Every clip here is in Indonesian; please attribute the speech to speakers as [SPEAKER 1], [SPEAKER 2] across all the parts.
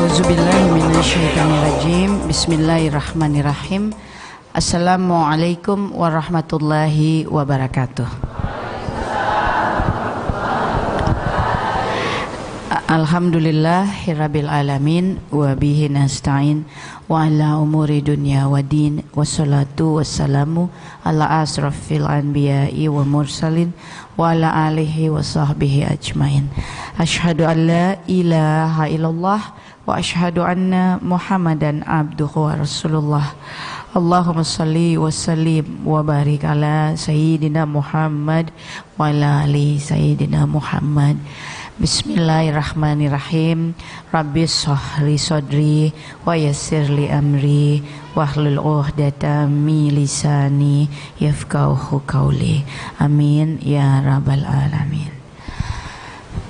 [SPEAKER 1] A'udzubillahiminasyaitonirrajim. Bismillahirrahmanirrahim. Assalamualaikum warahmatullahi wabarakatuh. Alhamdulillahirabbil alamin wa bihi nasta'in wa ala umuri dunya waddin wassalatu wassalamu ala asrafil anbiya'i wa mursalin wa ala alihi wa sahbihi ajmain. Asyhadu an la ilaha illallah wa asyhadu anna Muhammadan abduhu wa rasulullah. Allahumma salli wa sallim wa barik ala sayyidina Muhammad wa ala ali sayyidina Muhammad. Bismillahirrahmanirrahim. Rabbis shrahli sadri wa yassirli amri wahlul 'uqdatam min lisani yafqahu qawli. Amin ya rabbal alamin.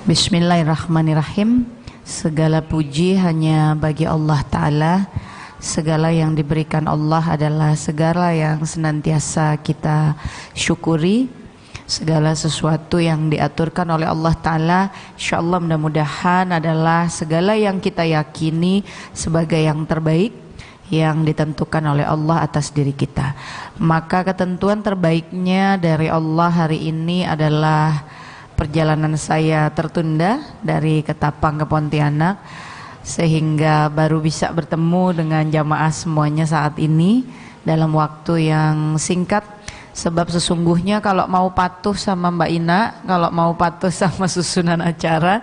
[SPEAKER 1] Bismillahirrahmanirrahim. Segala puji hanya bagi Allah Ta'ala. Segala yang diberikan Allah adalah segala yang senantiasa kita syukuri. Segala sesuatu yang diaturkan oleh Allah Ta'ala, insyaallah mudah-mudahan adalah segala yang kita yakini sebagai yang terbaik yang ditentukan oleh Allah atas diri kita. Maka ketentuan terbaiknya dari Allah hari ini adalah perjalanan saya tertunda dari Ketapang ke Pontianak, sehingga baru bisa bertemu dengan jamaah semuanya saat ini dalam waktu yang singkat. Sebab sesungguhnya kalau mau patuh sama Mbak Ina, kalau mau patuh sama susunan acara,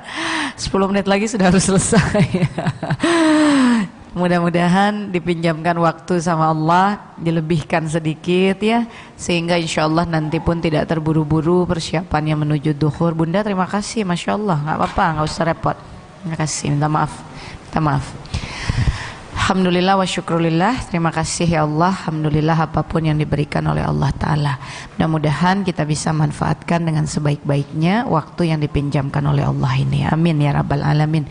[SPEAKER 1] 10 menit lagi sudah harus selesai. Mudah-mudahan dipinjamkan waktu sama Allah, dilebihkan sedikit ya, sehingga insya Allah nanti pun tidak terburu-buru persiapannya menuju duhur. Bunda terima kasih, Masya Allah, nggak apa-apa, nggak usah repot. Terima kasih, minta maaf. Alhamdulillah wa syukrulillah. Terima kasih ya Allah. Alhamdulillah apapun yang diberikan oleh Allah Ta'ala. Mudah-mudahan kita bisa manfaatkan dengan sebaik-baiknya waktu yang dipinjamkan oleh Allah ini. Amin ya rabbal alamin.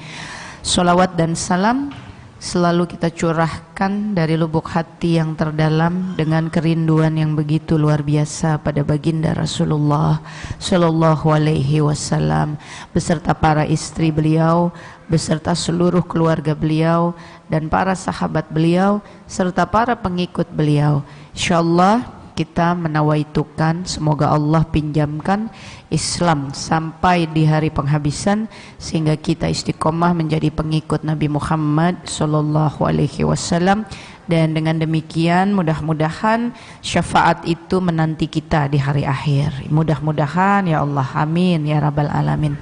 [SPEAKER 1] Salawat dan salam selalu kita curahkan dari lubuk hati yang terdalam dengan kerinduan yang begitu luar biasa pada baginda Rasulullah Sallallahu Alaihi Wasallam beserta para istri beliau, beserta seluruh keluarga beliau dan para sahabat beliau serta para pengikut beliau. Insyaallah kita menawaitukan semoga Allah pinjamkan Islam sampai di hari penghabisan sehingga kita istiqomah menjadi pengikut Nabi Muhammad sallallahu alaihi wasallam, dan dengan demikian mudah-mudahan syafaat itu menanti kita di hari akhir. Mudah-mudahan ya Allah, amin ya rabbal alamin.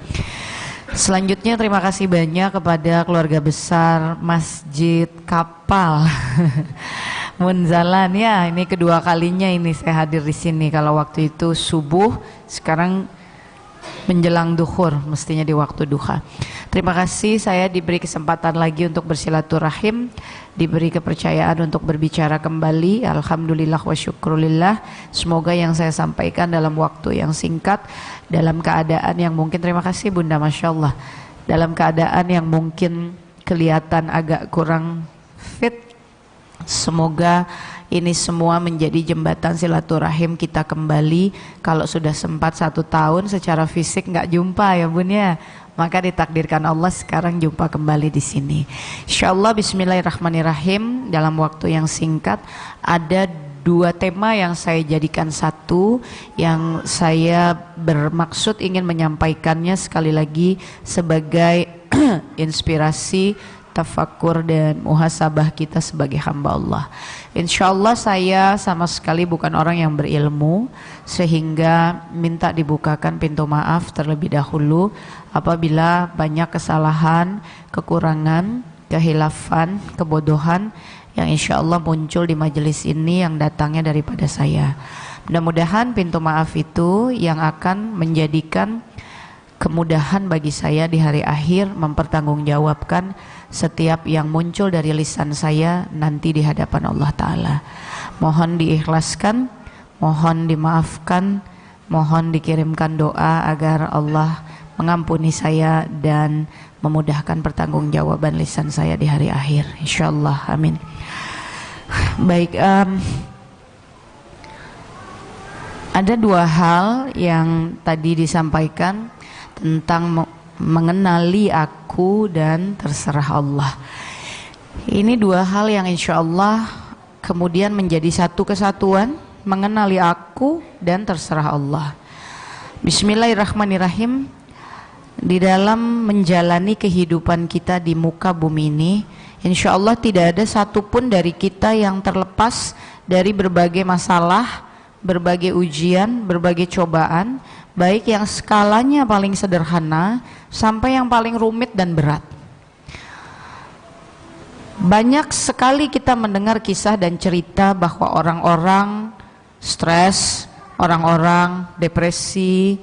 [SPEAKER 1] Selanjutnya terima kasih banyak kepada keluarga besar Masjid Kapal Munzalan ya, ini kedua kalinya ini saya hadir di sini. Kalau waktu itu subuh, sekarang menjelang duhur, mestinya di waktu duha. Terima kasih saya diberi kesempatan lagi untuk bersilaturahim, diberi kepercayaan untuk berbicara kembali. Alhamdulillah wa syukrulillah. Semoga yang saya sampaikan dalam waktu yang singkat, dalam keadaan yang mungkin, terima kasih Bunda, Masya Allah, dalam keadaan yang mungkin kelihatan agak kurang fit, semoga ini semua menjadi jembatan silaturahim kita kembali. Kalau sudah sempat 1 tahun secara fisik nggak jumpa ya Bun ya, maka ditakdirkan Allah sekarang jumpa kembali di sini. Insyaallah bismillahirrahmanirrahim. Dalam waktu yang singkat ada 2 tema yang saya jadikan satu, yang saya bermaksud ingin menyampaikannya sekali lagi sebagai inspirasi, tafakur dan muhasabah kita sebagai hamba Allah. Insyaallah saya sama sekali bukan orang yang berilmu, sehingga minta dibukakan pintu maaf terlebih dahulu apabila banyak kesalahan, kekurangan, kehilafan, kebodohan yang insyaallah muncul di majelis ini yang datangnya daripada saya. Mudah-mudahan pintu maaf itu yang akan menjadikan kemudahan bagi saya di hari akhir mempertanggungjawabkan setiap yang muncul dari lisan saya nanti di hadapan Allah Ta'ala. Mohon diikhlaskan, mohon dimaafkan, mohon dikirimkan doa agar Allah mengampuni saya dan memudahkan pertanggungjawaban lisan saya di hari akhir, insyaallah, amin. Baik, ada 2 hal yang tadi disampaikan tentang mengenali aku dan terserah Allah. Ini dua hal yang insya Allah kemudian menjadi satu kesatuan, mengenali aku dan terserah Allah. Bismillahirrahmanirrahim. Di dalam menjalani kehidupan kita di muka bumi ini, insya Allah tidak ada satupun dari kita yang terlepas dari berbagai masalah, berbagai ujian, berbagai cobaan, baik yang skalanya paling sederhana sampai yang paling rumit dan berat. Banyak sekali kita mendengar kisah dan cerita bahwa orang-orang stres, orang-orang depresi,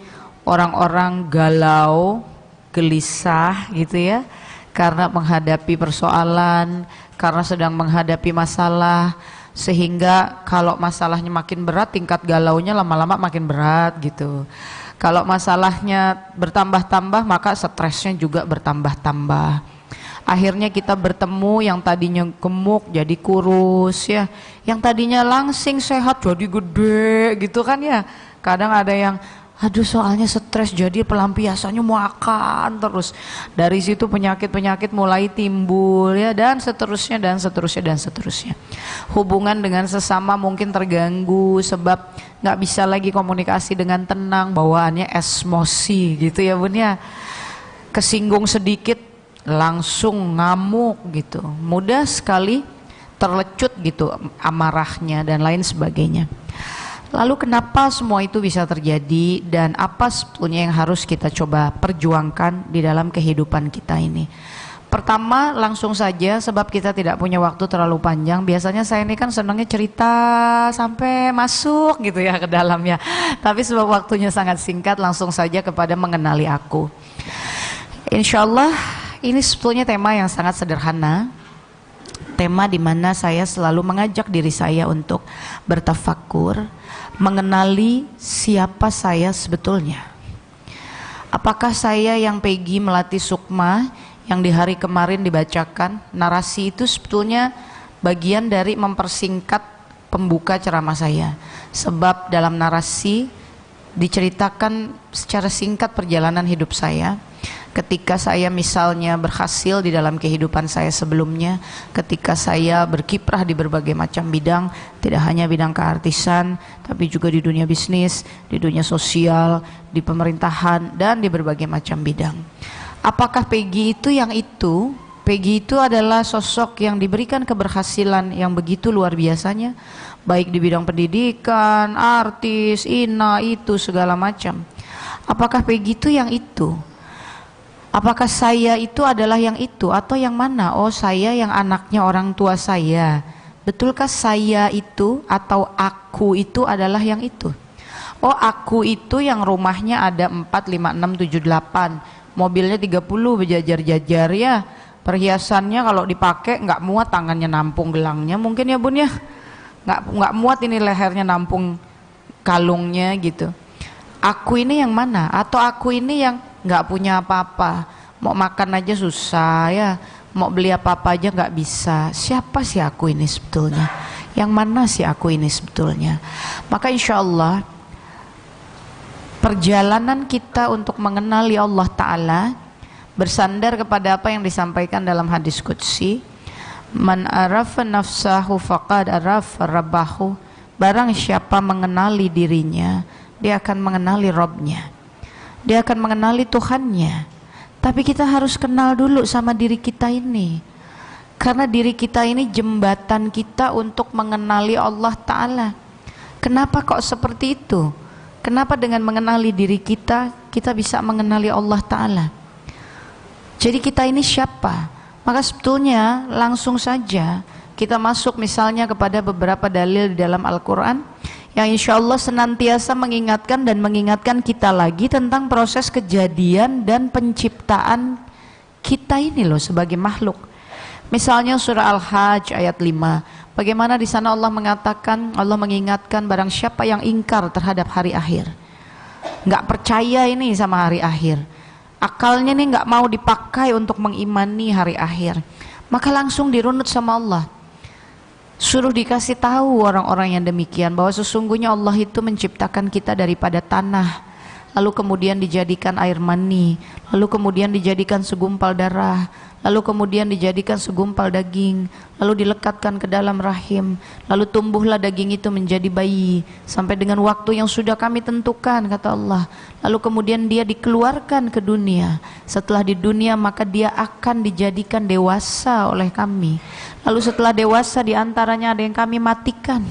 [SPEAKER 1] orang-orang galau, gelisah gitu ya, karena menghadapi persoalan, karena sedang menghadapi masalah, sehingga kalau masalahnya makin berat, tingkat galaunya lama-lama makin berat gitu. Kalau masalahnya bertambah-tambah, maka stresnya juga bertambah-tambah. Akhirnya kita bertemu yang tadinya gemuk jadi kurus ya, yang tadinya langsing sehat jadi gede gitu kan ya. Kadang ada yang aduh soalnya stres jadi pelampiasannya makan terus. Dari situ penyakit-penyakit mulai timbul ya, dan seterusnya dan seterusnya dan seterusnya. Hubungan dengan sesama mungkin terganggu sebab nggak bisa lagi komunikasi dengan tenang, bawaannya emosi gitu ya bun ya. Kesinggung sedikit langsung ngamuk gitu, mudah sekali terlecut gitu amarahnya dan lain sebagainya. Lalu kenapa semua itu bisa terjadi dan apa sebetulnya yang harus kita coba perjuangkan di dalam kehidupan kita ini? Pertama, langsung saja, sebab kita tidak punya waktu terlalu panjang. Biasanya saya ini kan senangnya cerita sampai masuk gitu ya ke dalamnya, tapi sebab waktunya sangat singkat, langsung saja kepada mengenali aku. Insya Allah ini sebetulnya tema yang sangat sederhana, tema di mana saya selalu mengajak diri saya untuk bertafakur, mengenali siapa saya sebetulnya. Apakah saya yang Peggy Melati Sukma yang di hari kemarin dibacakan? Narasi itu sebetulnya bagian dari mempersingkat pembuka ceramah saya, sebab dalam narasi diceritakan secara singkat perjalanan hidup saya. Ketika saya misalnya berhasil di dalam kehidupan saya sebelumnya, ketika saya berkiprah di berbagai macam bidang, tidak hanya bidang keartisan, tapi juga di dunia bisnis, di dunia sosial, di pemerintahan, dan di berbagai macam bidang. Apakah Peggy itu yang itu? Peggy itu adalah sosok yang diberikan keberhasilan yang begitu luar biasanya, baik di bidang pendidikan, artis, ina, itu, segala macam. Apakah Peggy itu yang itu? Apakah saya itu adalah yang itu atau yang mana? Oh, saya yang anaknya orang tua saya. Betulkah saya itu atau aku itu adalah yang itu? Oh, aku itu yang rumahnya ada 4, 5, 6, 7, 8, mobilnya 30 berjajar-jajar ya, perhiasannya kalau dipakai nggak muat tangannya nampung gelangnya mungkin ya bun ya, nggak muat ini lehernya nampung kalungnya gitu. Aku ini yang mana? Atau aku ini yang nggak punya apa-apa, mau makan aja susah ya, mau beli apa-apa aja nggak bisa. Siapa sih aku ini sebetulnya? Yang mana sih aku ini sebetulnya? Maka insya Allah perjalanan kita untuk mengenali Allah Ta'ala bersandar kepada apa yang disampaikan dalam hadis qudsi, man arafa nafsahu faqad arafa rabbahu. Barang siapa mengenali dirinya, dia akan mengenali Rabbnya, dia akan mengenali Tuhannya. Tapi kita harus kenal dulu sama diri kita ini, karena diri kita ini jembatan kita untuk mengenali Allah Ta'ala. Kenapa kok seperti itu? Kenapa dengan mengenali diri kita, kita bisa mengenali Allah Ta'ala? Jadi kita ini siapa? Maka sebetulnya langsung saja kita masuk misalnya kepada beberapa dalil di dalam Al-Quran yang insya Allah senantiasa mengingatkan dan mengingatkan kita lagi tentang proses kejadian dan penciptaan kita ini loh sebagai makhluk. Misalnya surah Al-Hajj ayat 5, bagaimana di sana Allah mengatakan, Allah mengingatkan barang siapa yang ingkar terhadap hari akhir, nggak percaya ini sama hari akhir, akalnya ini nggak mau dipakai untuk mengimani hari akhir, maka langsung dirunut sama Allah. Suruh dikasih tahu orang-orang yang demikian bahwa sesungguhnya Allah itu menciptakan kita daripada tanah, lalu kemudian dijadikan air mani, lalu kemudian dijadikan segumpal darah, lalu kemudian dijadikan segumpal daging, lalu dilekatkan ke dalam rahim, lalu tumbuhlah daging itu menjadi bayi sampai dengan waktu yang sudah kami tentukan, kata Allah. Lalu kemudian dia dikeluarkan ke dunia. Setelah di dunia maka dia akan dijadikan dewasa oleh kami. Lalu setelah dewasa diantaranya ada yang kami matikan,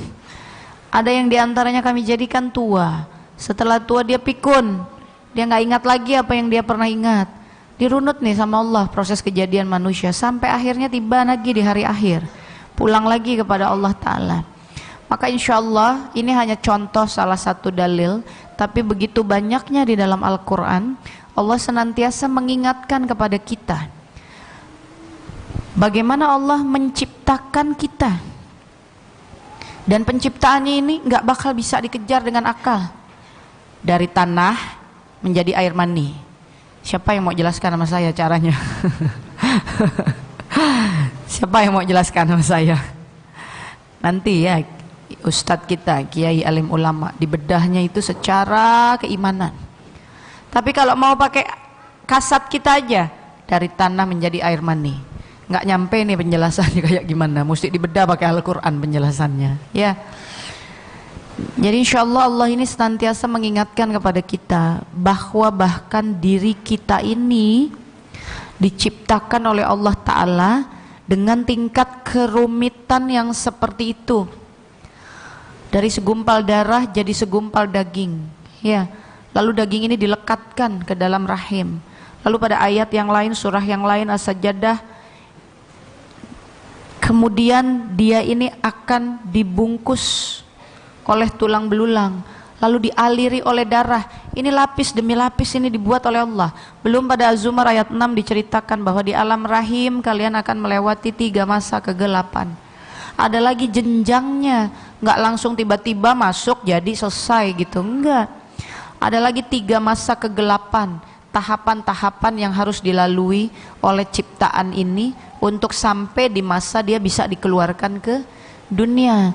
[SPEAKER 1] ada yang diantaranya kami jadikan tua. Setelah tua dia pikun, dia nggak ingat lagi apa yang dia pernah ingat. Dirunut nih sama Allah proses kejadian manusia sampai akhirnya tiba lagi di hari akhir, pulang lagi kepada Allah Ta'ala. Maka insya Allah ini hanya contoh salah satu dalil, tapi begitu banyaknya di dalam Al-Quran. Allah senantiasa mengingatkan kepada kita bagaimana Allah menciptakan kita, dan penciptaannya ini nggak bakal bisa dikejar dengan akal. Dari tanah menjadi air mani. Siapa yang mau jelaskan sama saya caranya? Siapa yang mau jelaskan sama saya? Nanti ya Ustadz kita, Kiai Alim Ulama, dibedahnya itu secara keimanan. Tapi kalau mau pakai kasat kita aja, dari tanah menjadi air mani, nggak nyampe nih penjelasannya kayak gimana. Mesti dibedah pakai Al-Quran penjelasannya, ya. Jadi insya Allah Allah ini senantiasa mengingatkan kepada kita bahwa bahkan diri kita ini diciptakan oleh Allah Ta'ala dengan tingkat kerumitan yang seperti itu. Dari segumpal darah jadi segumpal daging, ya. Lalu daging ini dilekatkan ke dalam rahim. Lalu pada ayat yang lain, surah yang lain, As-Sajdah, kemudian dia ini akan dibungkus oleh tulang belulang, lalu dialiri oleh darah. Ini lapis demi lapis ini dibuat oleh Allah. Belum pada Az-Zumar ayat 6 diceritakan bahwa di alam rahim kalian akan melewati 3 masa kegelapan. Ada lagi jenjangnya, nggak langsung tiba-tiba masuk jadi selesai gitu, enggak. Ada lagi 3 masa kegelapan, tahapan-tahapan yang harus dilalui oleh ciptaan ini untuk sampai di masa dia bisa dikeluarkan ke dunia.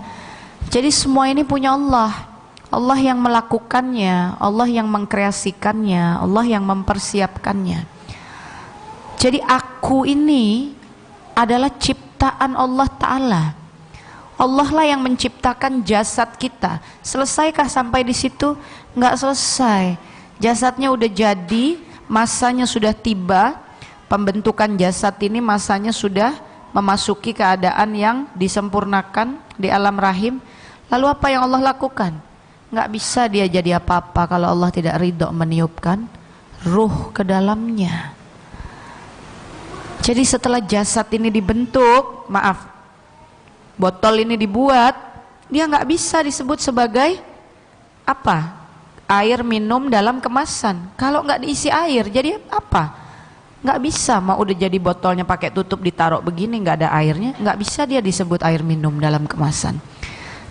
[SPEAKER 1] Jadi semua ini punya Allah. Allah yang melakukannya, Allah yang mengkreasikannya, Allah yang mempersiapkannya. Jadi aku ini adalah ciptaan Allah Ta'ala. Allah lah yang menciptakan jasad kita. Selesaikah sampai di situ? Nggak selesai. Jasadnya udah jadi, masanya sudah tiba. Pembentukan jasad ini masanya sudah memasuki keadaan yang disempurnakan di alam rahim. Lalu apa yang Allah lakukan? Nggak bisa dia jadi apa-apa kalau Allah tidak ridho meniupkan ruh ke dalamnya. Jadi setelah jasad ini dibentuk, botol ini dibuat, dia nggak bisa disebut sebagai apa? Air minum dalam kemasan. Kalau nggak diisi air, jadi apa? Nggak bisa. Mau udah jadi botolnya pakai tutup ditaruh begini, nggak ada airnya, nggak bisa dia disebut air minum dalam kemasan.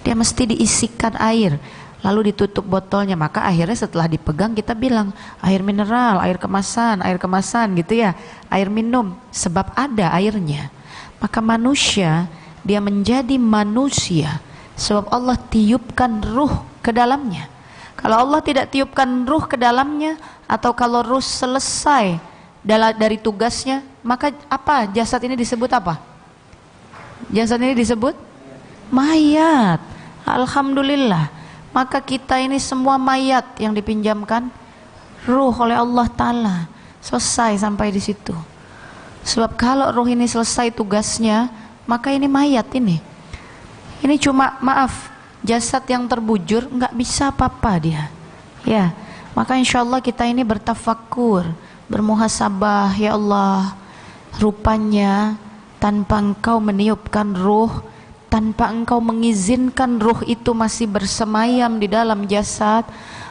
[SPEAKER 1] Dia mesti diisikan air, lalu ditutup botolnya. Maka akhirnya setelah dipegang kita bilang air mineral, air kemasan gitu ya, air minum, sebab ada airnya. Maka manusia, dia menjadi manusia sebab Allah tiupkan ruh ke dalamnya. Kalau Allah tidak tiupkan ruh ke dalamnya, atau kalau ruh selesai dari tugasnya, maka apa? Jasad ini disebut apa? Jasad ini disebut mayat. Alhamdulillah. Maka kita ini semua mayat yang dipinjamkan ruh oleh Allah Ta'ala. Selesai sampai di situ. Sebab kalau ruh ini selesai tugasnya, maka ini mayat ini. Ini cuma jasad yang terbujur, nggak bisa apa-apa dia. Ya, maka insya Allah kita ini bertafakur, bermuhasabah, ya Allah, rupanya tanpa Engkau meniupkan ruh, tanpa Engkau mengizinkan ruh itu masih bersemayam di dalam jasad,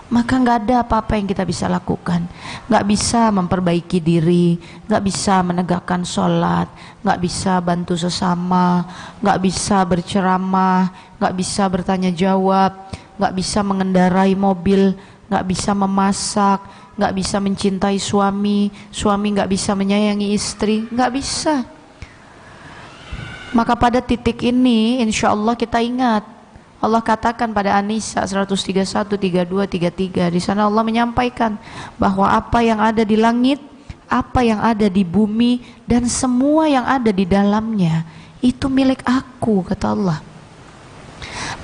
[SPEAKER 1] maka nggak ada apa-apa yang kita bisa lakukan. Nggak bisa memperbaiki diri, nggak bisa menegakkan sholat, nggak bisa bantu sesama, nggak bisa berceramah, nggak bisa bertanya jawab, nggak bisa mengendarai mobil, nggak bisa memasak, nggak bisa mencintai suami, suami nggak bisa menyayangi istri, nggak bisa. Maka pada titik ini insya Allah kita ingat, Allah katakan pada An-Nisa 131, 32, 33, di sana Allah menyampaikan bahwa apa yang ada di langit, apa yang ada di bumi dan semua yang ada di dalamnya itu milik aku, kata Allah.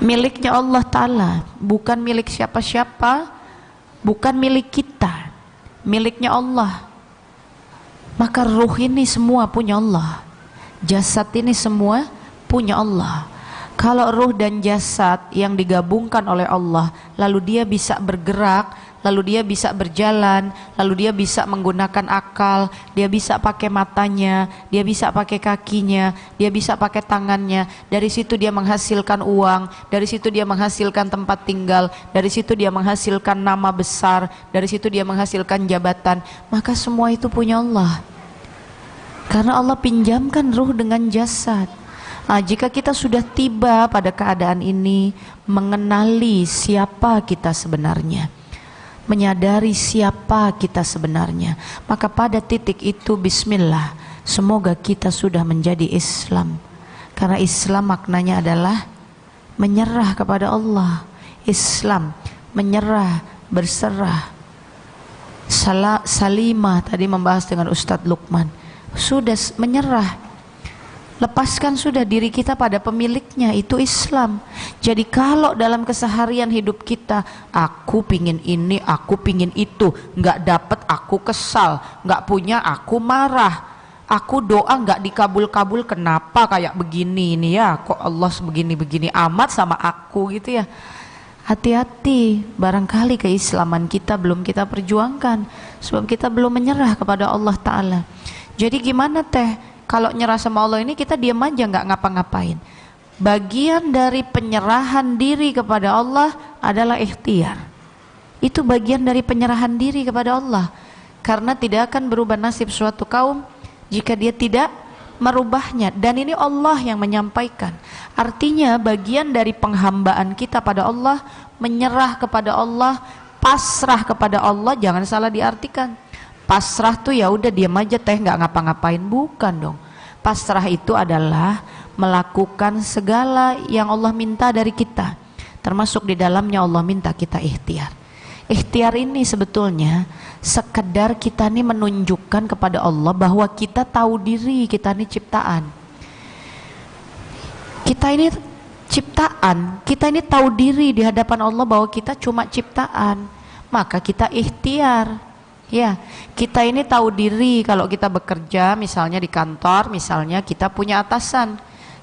[SPEAKER 1] Miliknya Allah Ta'ala, bukan milik siapa-siapa, bukan milik kita, miliknya Allah. Maka ruh ini semua punya Allah, jasad ini semua punya Allah. Kalau ruh dan jasad yang digabungkan oleh Allah, lalu dia bisa bergerak, lalu dia bisa berjalan, lalu dia bisa menggunakan akal, dia bisa pakai matanya, dia bisa pakai kakinya, dia bisa pakai tangannya. Dari situ dia menghasilkan uang, dari situ dia menghasilkan tempat tinggal, dari situ dia menghasilkan nama besar, dari situ dia menghasilkan jabatan. Maka semua itu punya Allah, karena Allah pinjamkan ruh dengan jasad. Nah, jika kita sudah tiba pada keadaan ini, mengenali siapa kita sebenarnya, menyadari siapa kita sebenarnya, maka pada titik itu bismillah, semoga kita sudah menjadi Islam. Karena Islam maknanya adalah menyerah kepada Allah. Islam menyerah, berserah. Salimah tadi membahas dengan Ustadz Lukman, sudah menyerah, lepaskan sudah diri kita pada pemiliknya, itu Islam. Jadi kalau dalam keseharian hidup kita, aku pingin ini, aku pingin itu, nggak dapet aku kesal, nggak punya aku marah, aku doa nggak dikabul-kabul, kenapa kayak begini ini ya, kok Allah begini-begini amat sama aku gitu ya. Hati-hati, barangkali keislaman kita belum kita perjuangkan, sebab kita belum menyerah kepada Allah Ta'ala. Jadi gimana teh? Kalau nyerah sama Allah ini kita diam aja nggak ngapa-ngapain. Bagian dari penyerahan diri kepada Allah adalah ikhtiar. Itu bagian dari penyerahan diri kepada Allah. Karena tidak akan berubah nasib suatu kaum jika dia tidak merubahnya. Dan ini Allah yang menyampaikan. Artinya bagian dari penghambaan kita pada Allah, menyerah kepada Allah, pasrah kepada Allah, jangan salah diartikan. Pasrah tuh ya udah diam aja teh nggak ngapa-ngapain, bukan dong. Pasrah itu adalah melakukan segala yang Allah minta dari kita, termasuk di dalamnya Allah minta kita ikhtiar. Ikhtiar ini sebetulnya sekedar kita nih menunjukkan kepada Allah bahwa kita tahu diri, kita ini ciptaan. Kita ini ciptaan, kita ini tahu diri di hadapan Allah bahwa kita cuma ciptaan. Maka kita ikhtiar. Ya, kita ini tahu diri kalau kita bekerja misalnya di kantor, misalnya kita punya atasan.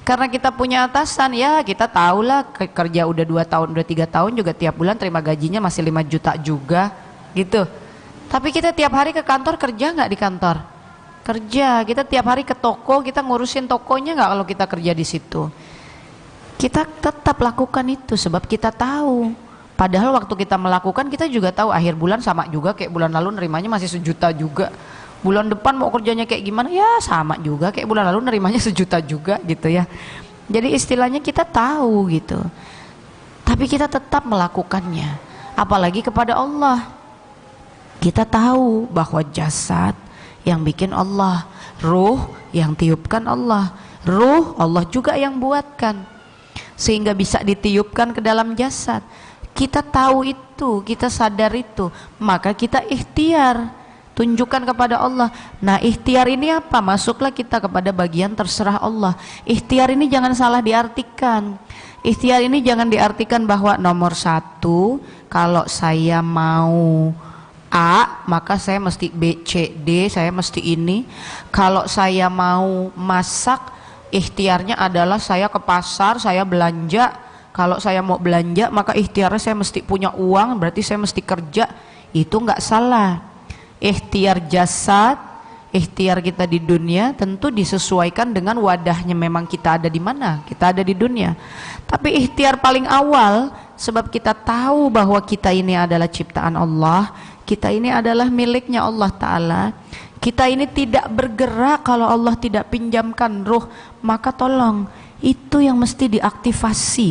[SPEAKER 1] Karena kita punya atasan, ya kita tahulah kerja udah 2 tahun, udah 3 tahun juga tiap bulan terima gajinya masih 5 juta juga gitu. Tapi kita tiap hari ke kantor kerja nggak di kantor? Kerja. Kita tiap hari ke toko, kita ngurusin tokonya nggak kalau kita kerja di situ? Kita tetap lakukan itu sebab kita tahu. Padahal waktu kita melakukan kita juga tahu akhir bulan sama juga kayak bulan lalu nerimanya masih 1 juta juga. Bulan depan mau kerjanya kayak gimana ya sama juga kayak bulan lalu nerimanya 1 juta juga gitu ya. Jadi istilahnya kita tahu gitu. Tapi kita tetap melakukannya. Apalagi kepada Allah. Kita tahu bahwa jasad yang bikin Allah, ruh yang tiupkan Allah, ruh Allah juga yang buatkan sehingga bisa ditiupkan ke dalam jasad. Kita tahu itu, kita sadar itu, maka kita ikhtiar, tunjukkan kepada Allah. Nah ikhtiar ini apa? Masuklah kita kepada bagian terserah Allah. Ikhtiar ini jangan salah diartikan. Ikhtiar ini jangan diartikan bahwa nomor 1, kalau saya mau A, maka saya mesti B, C, D, saya mesti ini. Kalau saya mau masak, ikhtiarnya adalah saya ke pasar, saya belanja. Kalau saya mau belanja maka ikhtiarnya saya mesti punya uang, berarti saya mesti kerja. Itu nggak salah. Ikhtiar jasad, ikhtiar kita di dunia tentu disesuaikan dengan wadahnya, memang kita ada di mana, kita ada di dunia. Tapi ikhtiar paling awal, sebab kita tahu bahwa kita ini adalah ciptaan Allah, kita ini adalah miliknya Allah Ta'ala. Kita ini tidak bergerak kalau Allah tidak pinjamkan ruh. Maka tolong, itu yang mesti diaktifasi,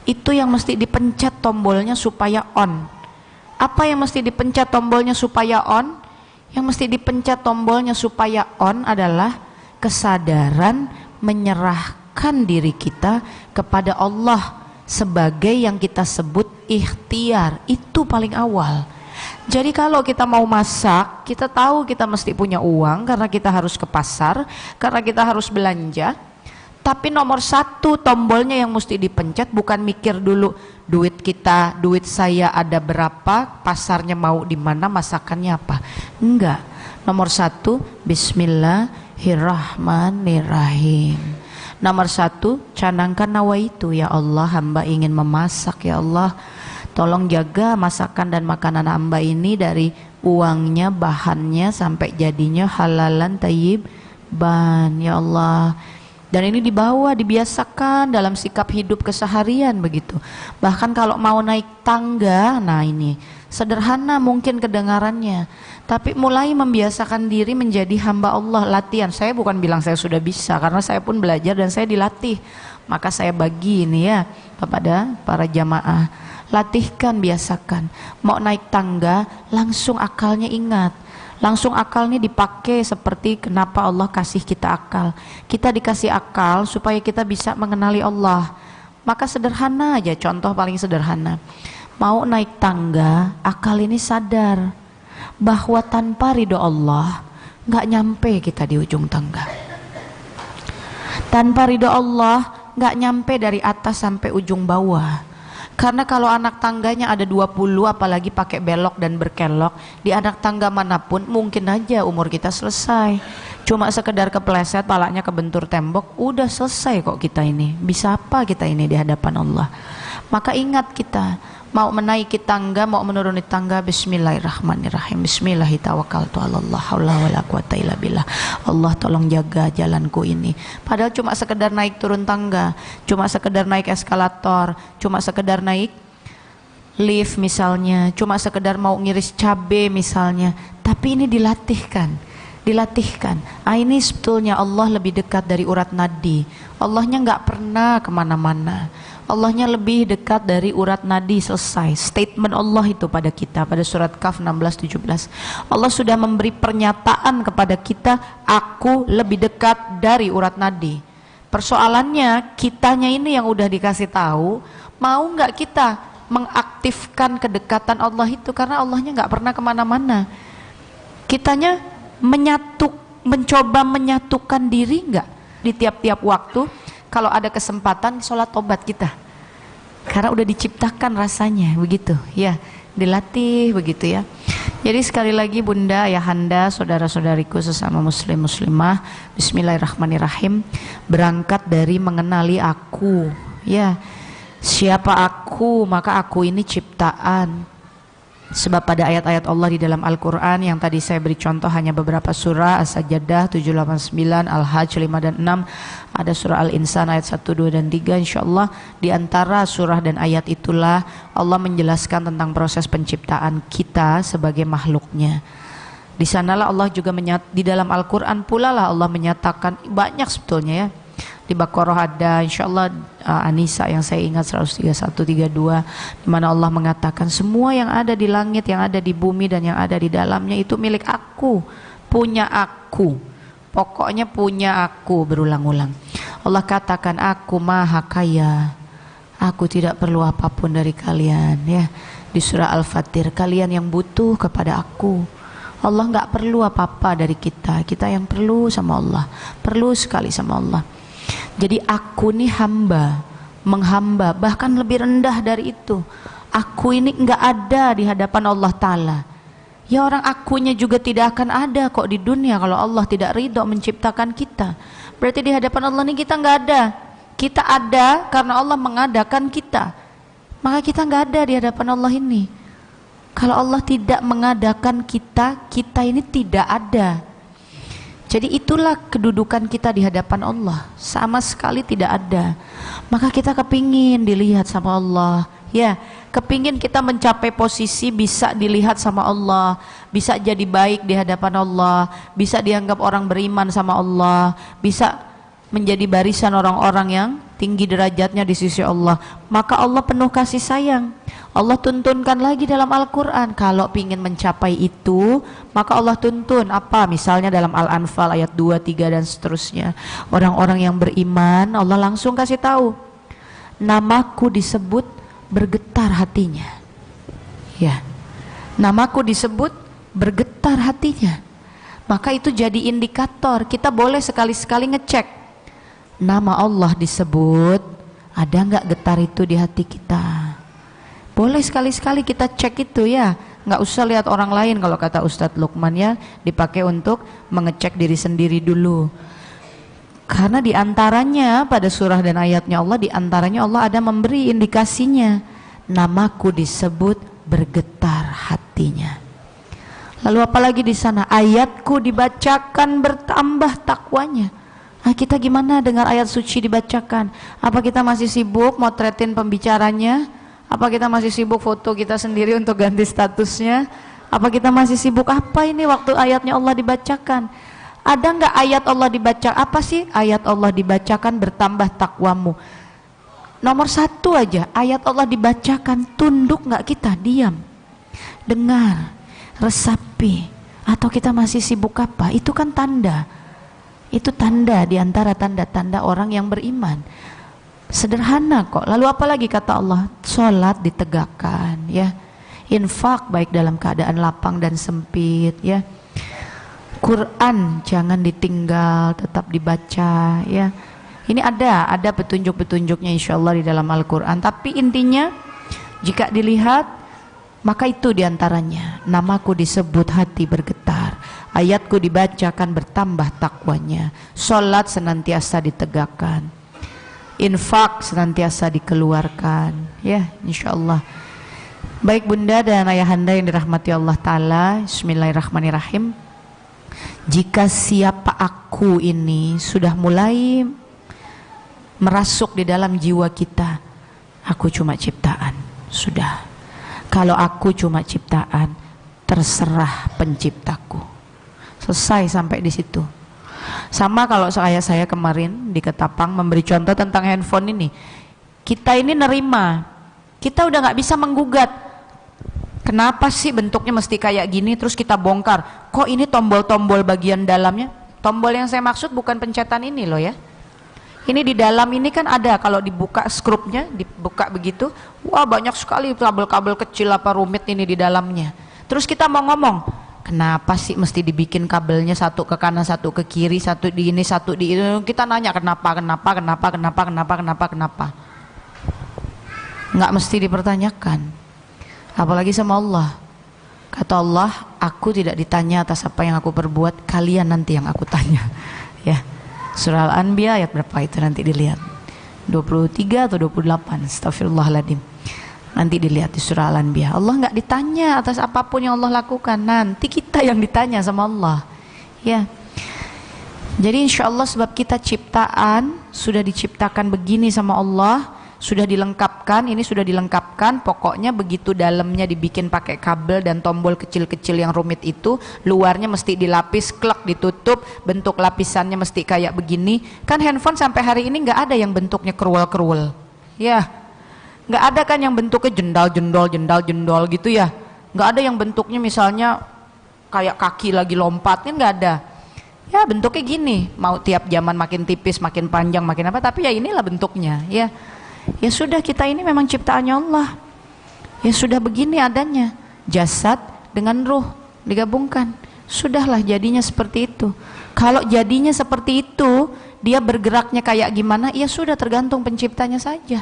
[SPEAKER 1] itu yang mesti dipencet tombolnya supaya on. Apa yang mesti dipencet tombolnya supaya on? Yang mesti dipencet tombolnya supaya on adalah kesadaran menyerahkan diri kita kepada Allah sebagai yang kita sebut ikhtiar. Itu paling awal. Jadi kalau kita mau masak, kita tahu kita mesti punya uang karena kita harus ke pasar, karena kita harus belanja. Tapi nomor satu tombolnya yang mesti dipencet bukan mikir dulu duit kita, duit saya ada berapa, pasarnya mau di mana, masakannya apa. Enggak. Nomor satu, Bismillahirrahmanirrahim. Nomor satu, canangkan nawaitu, ya Allah hamba ingin memasak, ya Allah tolong jaga masakan dan makanan hamba ini dari uangnya, bahannya sampai jadinya halalan thayyiban, ya Allah. Dan ini dibawa, dibiasakan dalam sikap hidup keseharian begitu. Bahkan kalau mau naik tangga, nah ini sederhana mungkin kedengarannya, tapi mulai membiasakan diri menjadi hamba Allah, latihan. Saya bukan bilang saya sudah bisa, karena saya pun belajar dan saya dilatih. Maka saya bagi ini ya kepada para jamaah, latihkan, biasakan. Mau naik tangga, langsung akalnya ingat. Langsung akalnya dipakai seperti kenapa Allah kasih kita akal. Kita dikasih akal supaya kita bisa mengenali Allah. Maka sederhana aja, contoh paling sederhana. Mau naik tangga, akal ini sadar bahwa tanpa ridho Allah nggak nyampe kita di ujung tangga. Tanpa ridho Allah nggak nyampe dari atas sampai ujung bawah. Karena kalau anak tangganya ada 20, apalagi pakai belok dan berkelok, di anak tangga manapun mungkin aja umur kita selesai. Cuma sekedar kepleset, palanya kebentur tembok, udah selesai kok kita ini. Bisa apa kita ini di hadapan Allah? Maka ingat kita, mau menaiki tangga, mau menuruni tangga, Bismillahirrahmanirrahim. Bismillahirrahmanirrahim. Allah tolong jaga jalanku ini. Padahal cuma sekedar naik turun tangga, cuma sekedar naik eskalator, cuma sekedar naik lift misalnya, cuma sekedar mau ngiris cabe misalnya. Tapi ini dilatihkan. Ini sebetulnya Allah lebih dekat dari urat nadi. Allahnya nggak pernah kemana-mana. Allahnya lebih dekat dari urat nadi, selesai. Statement Allah itu pada kita pada surat Kahf 16-17. Allah sudah memberi pernyataan kepada kita, aku lebih dekat dari urat nadi. Persoalannya kitanya ini yang udah dikasih tahu, mau nggak kita mengaktifkan kedekatan Allah itu, karena Allahnya nggak pernah kemana-mana. Kitanya mencoba menyatukan diri nggak di tiap-tiap waktu. Kalau ada kesempatan sholat tobat kita, karena udah diciptakan rasanya begitu ya, dilatih begitu ya. Jadi sekali lagi bunda, ayahanda, saudara-saudariku sesama muslim muslimah, Bismillahirrahmanirrahim. Berangkat dari mengenali aku ya, siapa aku, maka aku ini ciptaan. Sebab pada ayat-ayat Allah di dalam Al-Quran yang tadi saya beri contoh hanya beberapa surah, As-Sajdah 7, 8, 9, Al-Hajj 5 dan 6, ada surah Al-Insan ayat 1, 2 dan 3. InsyaAllah di antara surah dan ayat itulah Allah menjelaskan tentang proses penciptaan kita sebagai makhluknya. Di sanalah Allah juga di dalam Al-Quran pula lah Allah menyatakan banyak sebetulnya ya. Di Baqarah ada, insyaallah An-Nisa yang saya ingat 131, 32, di mana Allah mengatakan semua yang ada di langit, yang ada di bumi dan yang ada di dalamnya itu milik aku, punya aku. Pokoknya punya aku, berulang-ulang. Allah katakan aku maha kaya, aku tidak perlu apapun dari kalian ya. Di surah Al-Fatir, kalian yang butuh kepada aku. Allah nggak perlu apa-apa dari kita, kita yang perlu sama Allah, perlu sekali sama Allah. Jadi aku ini hamba, menghamba, bahkan lebih rendah dari itu. Aku ini enggak ada di hadapan Allah Ta'ala. Ya orang akunya juga tidak akan ada kok di dunia kalau Allah tidak ridho menciptakan kita. Berarti di hadapan Allah ini kita enggak ada. Kita ada karena Allah mengadakan kita. Maka kita enggak ada di hadapan Allah ini. Kalau Allah tidak mengadakan kita, kita ini tidak ada. Jadi itulah kedudukan kita di hadapan Allah, sama sekali tidak ada. Maka kita kepingin dilihat sama Allah ya, kepingin kita mencapai posisi bisa dilihat sama Allah, bisa jadi baik di hadapan Allah, bisa dianggap orang beriman sama Allah, bisa menjadi barisan orang-orang yang tinggi derajatnya di sisi Allah. Maka Allah penuh kasih sayang. Allah tuntunkan lagi dalam Al-Quran, kalau ingin mencapai itu maka Allah tuntun apa, misalnya dalam Al-Anfal ayat 2, 3 dan seterusnya. Orang-orang yang beriman Allah langsung kasih tahu, namaku disebut bergetar hatinya ya. namaku disebut, bergetar hatinya. Maka itu jadi indikator, kita boleh sekali-sekali ngecek, nama Allah disebut, ada nggak getar itu di hati kita. Boleh sekali-sekali kita cek itu ya, nggak usah lihat orang lain. Kalau kata Ustadz Lukman ya, dipakai untuk mengecek diri sendiri dulu. Karena diantaranya pada surah dan ayatnya Allah, diantaranya Allah ada memberi indikasinya, namaku disebut, bergetar hatinya. Lalu apalagi di sana, ayatku dibacakan bertambah takwanya. Nah, kita gimana dengar ayat suci dibacakan? Apa kita masih sibuk motretin pembicaranya? Apa kita masih sibuk foto kita sendiri untuk ganti statusnya? Apa kita masih sibuk apa ini waktu ayatnya Allah dibacakan? Ada nggak ayat Allah dibaca? Apa sih ayat Allah dibacakan bertambah takwamu? Nomor satu aja, ayat Allah dibacakan, tunduk nggak kita? Diam, dengar, resapi, atau kita masih sibuk apa? Itu kan tanda. Itu tanda di antara tanda-tanda orang yang beriman. Sederhana kok. Lalu apalagi kata Allah? Sholat ditegakkan ya. Infak baik dalam keadaan lapang dan sempit ya. Quran jangan ditinggal, tetap dibaca ya. Ini ada petunjuk-petunjuknya insyaallah di dalam Al-Quran. Tapi intinya jika dilihat, maka itu diantaranya, namaku disebut hati bergetar, ayatku dibacakan bertambah takwanya, sholat senantiasa ditegakkan, infak senantiasa dikeluarkan ya insyaallah. Baik bunda dan ayahanda yang dirahmati Allah Ta'ala, bismillahirrahmanirrahim. Jika siapa aku ini sudah mulai merasuk di dalam jiwa kita, aku cuma ciptaan, sudah. Kalau aku cuma ciptaan, terserah penciptaku. Selesai sampai di situ. Sama kalau saya kemarin di Ketapang memberi contoh tentang handphone ini. Kita ini nerima, kita udah nggak bisa menggugat. Kenapa sih bentuknya mesti kayak gini? Terus kita bongkar. Kok ini tombol-tombol bagian dalamnya? Tombol yang saya maksud bukan pencetan ini loh ya. Ini di dalam ini kan ada, kalau dibuka skrupnya, dibuka begitu, wah banyak sekali kabel-kabel kecil apa rumit ini di dalamnya. Terus kita mau ngomong, kenapa sih mesti dibikin kabelnya satu ke kanan, satu ke kiri, satu di ini, satu di itu? Kita nanya kenapa? Nggak mesti dipertanyakan. Apalagi sama Allah. Kata Allah, aku tidak ditanya atas apa yang aku perbuat, kalian nanti yang aku tanya. Ya. Surah Al-Anbiya ayat berapa itu nanti dilihat, 23 atau 28, astagfirullahaladzim. Nanti dilihat di surah Al-Anbiya. Allah nggak ditanya atas apapun yang Allah lakukan, nanti kita yang ditanya sama Allah ya. Jadi insya Allah sebab kita ciptaan sudah diciptakan begini sama Allah, sudah dilengkapkan, ini sudah dilengkapkan. Pokoknya begitu dalamnya dibikin pakai kabel dan tombol kecil-kecil yang rumit itu, luarnya mesti dilapis, klek ditutup, bentuk lapisannya mesti kayak begini. Kan handphone sampai hari ini nggak ada yang bentuknya kerual-kerual ya, nggak ada kan yang bentuknya jendal gitu ya, nggak ada yang bentuknya misalnya kayak kaki lagi lompat, kan nggak ada ya. Bentuknya gini, mau tiap zaman makin tipis, makin panjang, makin apa, tapi ya inilah bentuknya ya. Ya sudah, kita ini memang ciptaannya Allah. Ya sudah begini adanya, jasad dengan ruh digabungkan. Sudahlah jadinya seperti itu. Kalau jadinya seperti itu, dia bergeraknya kayak gimana? Ya sudah, tergantung penciptanya saja.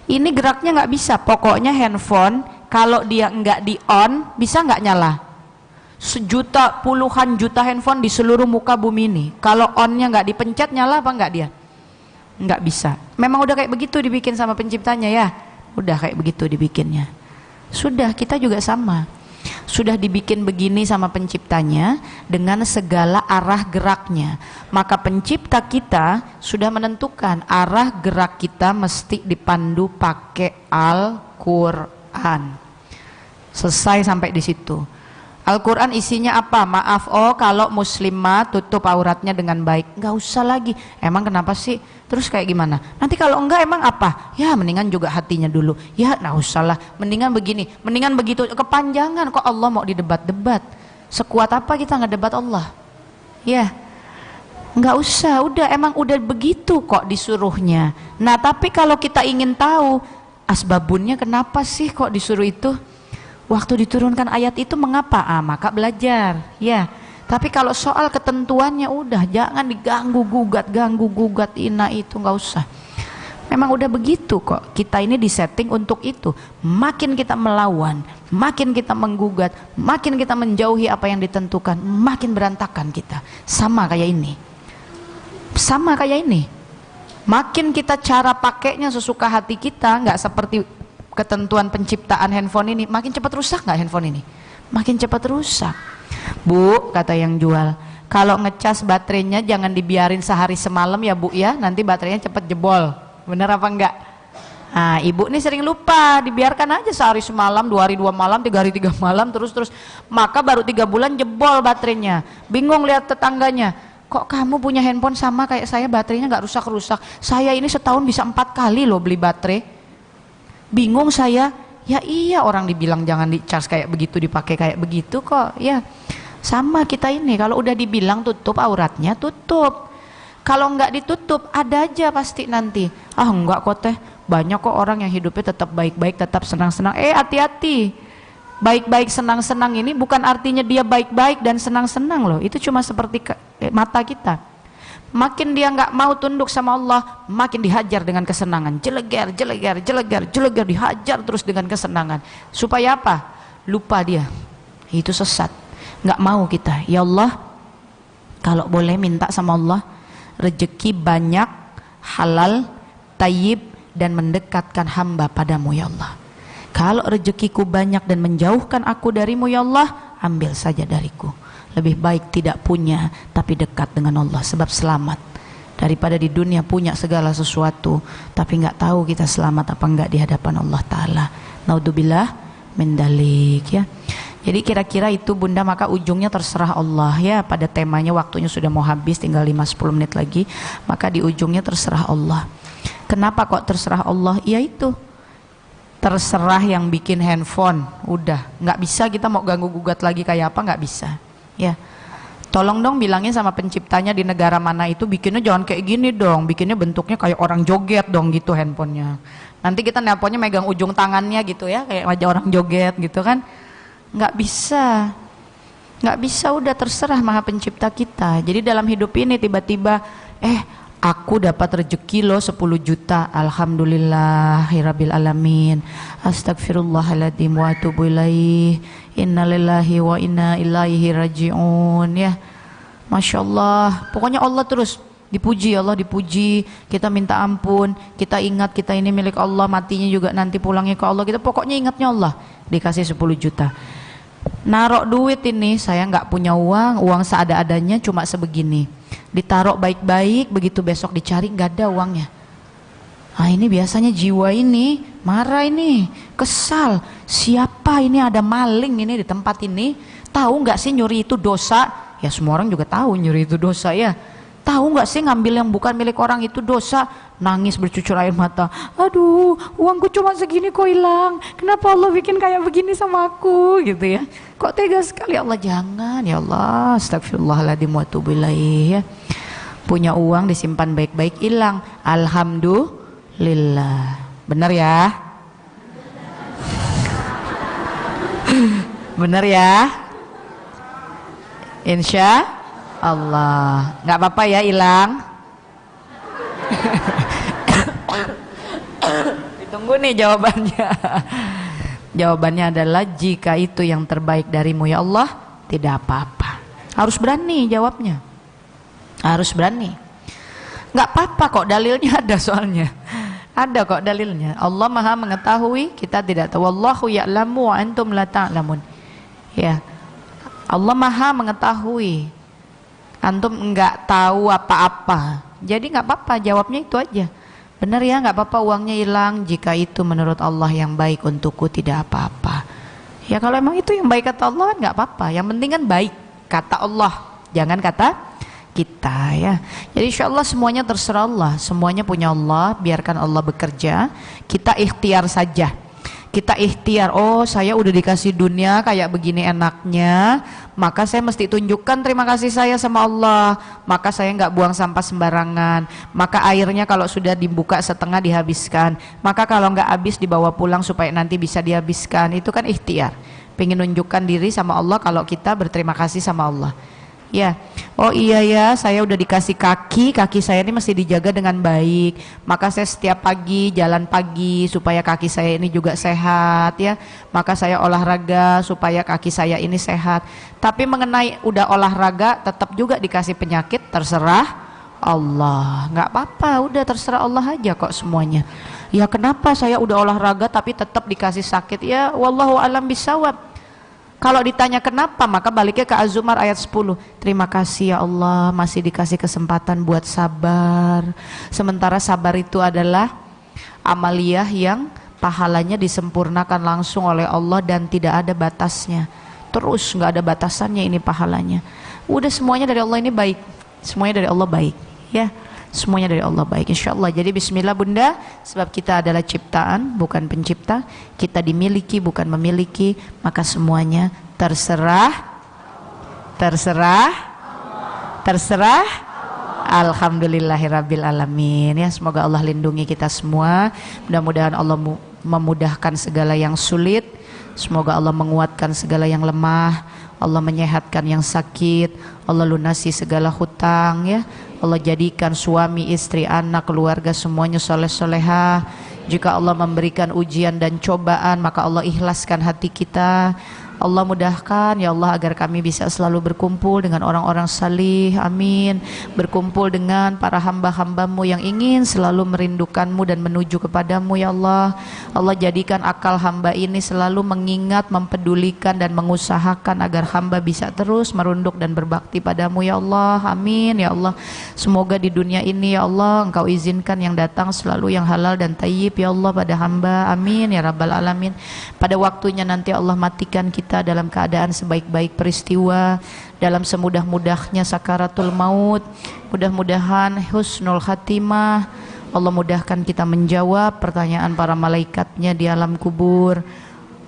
[SPEAKER 1] Ini geraknya nggak bisa. Pokoknya handphone kalau dia nggak di on, bisa nggak nyala? Sejuta, puluhan juta handphone di seluruh muka bumi ini, kalau onnya nggak dipencet, nyala apa nggak dia? Nggak bisa. Memang udah kayak begitu dibikin sama penciptanya ya. Udah kayak begitu dibikinnya. Sudah, kita juga sama. Sudah dibikin begini sama penciptanya dengan segala arah geraknya. Maka pencipta kita sudah menentukan arah gerak kita mesti dipandu pakai Al-Quran. Selesai sampai di situ. Al-Quran isinya apa? Maaf, kalau muslimah tutup auratnya dengan baik. Nggak usah lagi. Emang kenapa sih? Terus kayak gimana? Nanti kalau enggak emang apa? Ya mendingan juga hatinya dulu. Ya nggak usah lah. Mendingan begini, mendingan begitu. Kepanjangan kok Allah mau didebat-debat. Sekuat apa kita ngedebat Allah? Ya, nggak usah. Udah, emang udah begitu kok disuruhnya. Nah tapi kalau kita ingin tahu asbabunnya kenapa sih kok disuruh itu? Waktu diturunkan ayat itu mengapa? Maka belajar, ya. Tapi kalau soal ketentuannya udah jangan diganggu gugat ina itu nggak usah. Memang udah begitu kok. Kita ini disetting untuk itu. Makin kita melawan, makin kita menggugat, makin kita menjauhi apa yang ditentukan, makin berantakan kita. Sama kayak ini. Sama kayak ini. Makin kita cara pakainya sesuka hati kita, nggak seperti ketentuan penciptaan handphone ini, makin cepat rusak nggak handphone ini? Makin cepat rusak. Bu, kata yang jual, kalau ngecas baterainya jangan dibiarin sehari semalam ya Bu ya, nanti baterainya cepat jebol. Bener apa enggak? Nah, ibu ini sering lupa, dibiarkan aja sehari semalam, 2 hari 2 malam, 3 hari 3 malam, terus maka baru 3 bulan jebol baterainya. Bingung lihat tetangganya, kok kamu punya handphone sama kayak saya, baterainya nggak rusak-rusak, saya ini setahun bisa 4 kali loh beli baterai. Bingung saya, ya iya orang dibilang jangan di charge kayak begitu, dipakai kayak begitu kok. Ya sama kita ini, kalau udah dibilang tutup auratnya tutup. Kalau nggak ditutup ada aja pasti nanti. Enggak kok teh, banyak kok orang yang hidupnya tetap baik-baik, tetap senang-senang. Hati-hati, baik-baik senang-senang ini bukan artinya dia baik-baik dan senang-senang loh. Itu cuma seperti mata kita. Makin dia nggak mau tunduk sama Allah, makin dihajar dengan kesenangan. Jeleger, dihajar terus dengan kesenangan. Supaya apa? Lupa dia. Itu sesat. Nggak mau kita. Ya Allah, kalau boleh minta sama Allah rezeki banyak, halal, tayyib, dan mendekatkan hamba padamu ya Allah. Kalau rezekiku banyak dan menjauhkan aku darimu ya Allah, ambil saja dariku. Lebih baik tidak punya tapi dekat dengan Allah, sebab selamat daripada di dunia punya segala sesuatu tapi nggak tahu kita selamat apa enggak di hadapan Allah Ta'ala. Naudzubillah min dzalik ya. Jadi kira-kira itu Bunda, maka ujungnya terserah Allah ya. Pada temanya waktunya sudah mau habis, tinggal 5-10 menit lagi, maka di ujungnya terserah Allah. Kenapa kok terserah Allah? Ya itu, terserah yang bikin handphone. Udah nggak bisa kita mau ganggu gugat lagi kayak apa, nggak bisa ya. Tolong dong bilangin sama penciptanya di negara mana itu bikinnya jangan kayak gini dong, bikinnya bentuknya kayak orang joget dong gitu handphonenya. Nanti kita nelponnya megang ujung tangannya gitu ya, kayak wajah orang joget gitu kan. Nggak bisa, nggak bisa, udah terserah Maha Pencipta kita. Jadi dalam hidup ini tiba-tiba aku dapat rezeki loh 10 juta, alhamdulillahirabbil alamin, astagfirullahaladzim wa atubu ilaih, innalillahi wa inna ilaihi rajiun ya. Masya Allah, pokoknya Allah terus dipuji, Allah dipuji, kita minta ampun, kita ingat kita ini milik Allah, matinya juga nanti pulangnya ke Allah, kita pokoknya ingatnya Allah, dikasih 10 juta. Narok duit ini, saya nggak punya uang seada-adanya cuma sebegini, ditaruh baik-baik, begitu besok dicari nggak ada uangnya. Nah ini biasanya jiwa ini marah, ini kesal, siapa ini ada maling ini di tempat ini, tahu nggak sih nyuri itu dosa? Ya semua orang juga tahu nyuri itu dosa ya. Tahu nggak sih ngambil yang bukan milik orang itu dosa? Nangis bercucur air mata, aduh uangku cuma segini kok hilang, kenapa Allah bikin kayak begini sama aku gitu ya. Kok tega sekali Allah. Jangan ya Allah, astagfirullahaladzim wa atubu ilaih ya. Punya uang disimpan baik-baik hilang, alhamdulillah. Benar ya? Benar ya? Insya Allah. Nggak apa-apa ya hilang. Ditunggu nih jawabannya. Jawabannya adalah jika itu yang terbaik darimu ya Allah, tidak apa-apa. Harus berani jawabnya. Harus berani. Nggak apa-apa kok, dalilnya ada soalnya. Ada kok dalilnya. Allah Maha mengetahui, kita tidak tahu. Wallahu ya'lamu wa antum la ta'lamun. Ya. Allah Maha mengetahui, antum enggak tahu apa-apa. Jadi nggak apa-apa, jawabnya itu aja. Benar ya, nggak apa-apa uangnya hilang, jika itu menurut Allah yang baik untukku tidak apa-apa. Ya kalau emang itu yang baik kata Allah kan nggak apa-apa. Yang penting kan baik kata Allah, jangan kata kita ya. Jadi insya Allah semuanya terserah Allah, semuanya punya Allah. Biarkan Allah bekerja, kita ikhtiar saja. Kita ikhtiar, oh saya udah dikasih dunia kayak begini enaknya, maka saya mesti tunjukkan terima kasih saya sama Allah, maka saya nggak buang sampah sembarangan, maka airnya kalau sudah dibuka setengah dihabiskan, maka kalau nggak habis dibawa pulang supaya nanti bisa dihabiskan. Itu kan ikhtiar. pengen nunjukkan diri sama Allah kalau kita berterima kasih sama Allah. Ya, oh iya ya, saya udah dikasih kaki saya ini mesti dijaga dengan baik. Maka saya setiap pagi jalan pagi supaya kaki saya ini juga sehat ya. Maka saya olahraga supaya kaki saya ini sehat. Tapi mengenai udah olahraga tetap juga dikasih penyakit, terserah Allah. Nggak apa-apa, udah terserah Allah aja kok semuanya. Ya kenapa saya udah olahraga tapi tetap dikasih sakit? Ya wallahu alam bisawab. Kalau ditanya kenapa, maka baliknya ke Az-Zumar ayat 10. Terima kasih ya Allah masih dikasih kesempatan buat sabar. Sementara sabar itu adalah amaliyah yang pahalanya disempurnakan langsung oleh Allah dan tidak ada batasnya. Terus nggak ada batasannya ini pahalanya. Udah semuanya dari Allah ini baik. Semuanya dari Allah baik. Ya. Semuanya dari Allah baik insyaallah. Jadi bismillah Bunda, sebab kita adalah ciptaan bukan pencipta, kita dimiliki bukan memiliki, maka semuanya terserah alhamdulillahirabbil alamin. Ya, semoga Allah lindungi kita semua. Mudah-mudahan Allah memudahkan segala yang sulit, semoga Allah menguatkan segala yang lemah, Allah menyehatkan yang sakit, Allah lunasi segala hutang ya. Allah jadikan suami, istri, anak, keluarga semuanya soleh-solehah. Jika Allah memberikan ujian dan cobaan, maka Allah ikhlaskan hati kita. Allah mudahkan ya Allah agar kami bisa selalu berkumpul dengan orang-orang salih, amin. Berkumpul dengan para hamba-hambamu yang ingin selalu merindukanmu dan menuju kepadamu ya Allah. Allah jadikan akal hamba ini selalu mengingat, mempedulikan dan mengusahakan agar hamba bisa terus merunduk dan berbakti padamu ya Allah, amin ya Allah. Semoga di dunia ini ya Allah Engkau izinkan yang datang selalu yang halal dan thayyib ya Allah pada hamba, amin ya rabbal alamin. Pada waktunya nanti Allah matikan kita dalam keadaan sebaik-baik peristiwa, dalam semudah-mudahnya sakaratul maut. Mudah-mudahan husnul khatimah. Allah mudahkan kita menjawab pertanyaan para malaikatnya di alam kubur.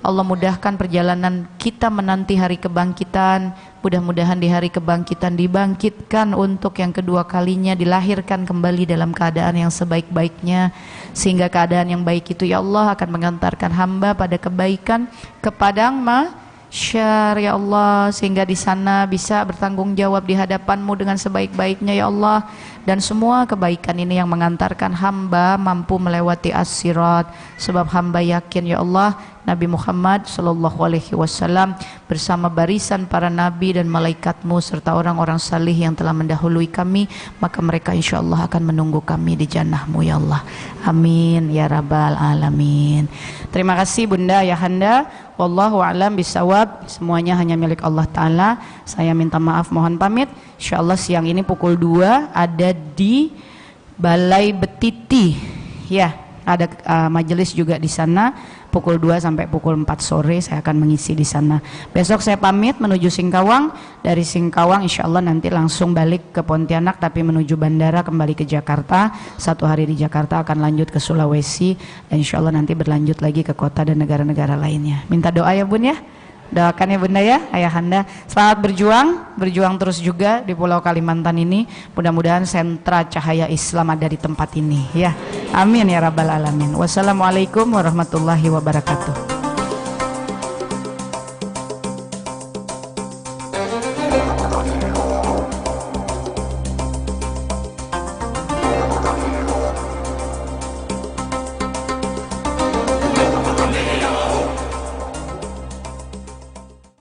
[SPEAKER 1] Allah mudahkan perjalanan kita menanti hari kebangkitan. Mudah-mudahan di hari kebangkitan dibangkitkan untuk yang kedua kalinya, dilahirkan kembali dalam keadaan yang sebaik-baiknya, sehingga keadaan yang baik itu ya Allah akan mengantarkan hamba pada kebaikan, ke padang mahsyar ya Allah, sehingga di sana bisa bertanggung jawab di hadapanmu dengan sebaik-baiknya ya Allah. Dan semua kebaikan ini yang mengantarkan hamba mampu melewati as-sirat, sebab hamba yakin ya Allah Nabi Muhammad sallallahu alaihi wasallam bersama barisan para nabi dan malaikatmu serta orang-orang salih yang telah mendahului kami, maka mereka insyaallah akan menunggu kami di jannahmu ya Allah, amin ya rabbal alamin. Terima kasih Bunda Ayahanda, wallahu a'lam bisawab. Semuanya hanya milik Allah Ta'ala. Saya minta maaf, mohon pamit. Insyaallah siang ini pukul 2 ada di Balai Betiti ya, ada majelis juga di sana pukul 2 sampai pukul 4 sore saya akan mengisi di sana. Besok saya pamit menuju Singkawang. Dari Singkawang insyaallah nanti langsung balik ke Pontianak tapi menuju bandara kembali ke Jakarta. 1 hari di Jakarta akan lanjut ke Sulawesi dan insyaallah nanti berlanjut lagi ke kota dan negara-negara lainnya. Minta doa ya Bun ya. Doakan ya Bunda ya, Ayahanda. Selamat berjuang terus juga di Pulau Kalimantan ini. Mudah-mudahan sentra cahaya Islam ada di tempat ini ya. Amin ya rabbal alamin. Wassalamualaikum warahmatullahi wabarakatuh.